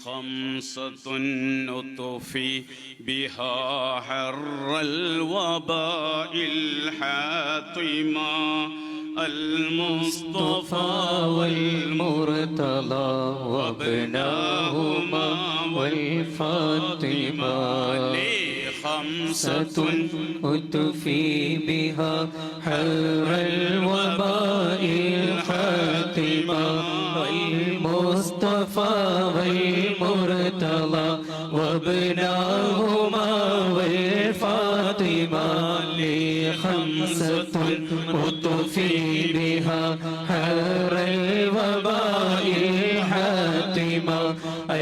خمسة نطفي بها حر الوباء الحاطمة المصطفى والمرتضى وابناهما والفاطمة خمسة أطفي بها حر الوباء الحاطمة المصطفى والمرتضى وابناهما والفاطمة لخمسة أطفي بها حر الوباء الحاطمة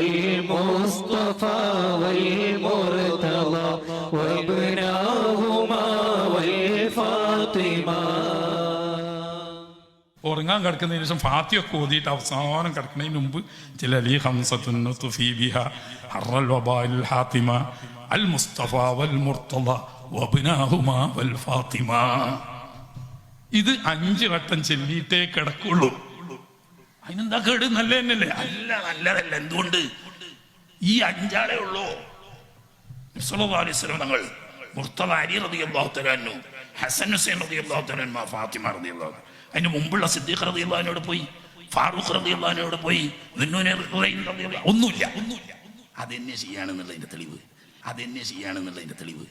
المصطفى والمرتضى وابناهما والفاطمة. ഉറങ്ങാൻ കിടക്കുന്നതിന് ശേഷം ഫാത്തിയൊക്കെ ഓതിയിട്ട് അവസാനം കിടക്കുന്നതിന് മുമ്പ് ചില ലീ ഹംസത്തുൻ നുത്ഫി ബിഹ ഹർറൽ വബാഇൽ ഹാത്തിമ അൽ മുസ്തഫ വൽ മുർത്തദ വബ്നാഹുമാ വൽ ഫാത്തിമ. ഇത് 5 വട്ടം ചൊല്ലിയിട്ടേ കിടക്കുള്ളൂ. അതിനെന്താ കേട്? നല്ല തന്നെയല്ലേ? അല്ല, നല്ലതല്ല. എന്തുകൊണ്ട്? ഈ 5 ആളേ ഉള്ളൂ. സല്ലല്ലാഹു അലൈഹി വസല്ലം തങ്ങൾ മുർത്തദ അലി റളിയല്ലാഹു തആല അൻഹു, ഹസൻ ഹുസൈൻ റളിയല്ലാഹു തആല അൻഹു, ഫാത്തിമ റളിയല്ലാഹു. അതിന് മുമ്പുള്ള സിദ്ദീഖ് റളിയല്ലാഹു അൻഹുവിനോട് പോയി, ഫാറൂഖ് റളിയല്ലാഹു അൻഹുവിനോട് പോയി, ഒന്നുമില്ല. അതെന്നെ ചെയ്യാണെന്നുള്ളതിന്റെ തെളിവ്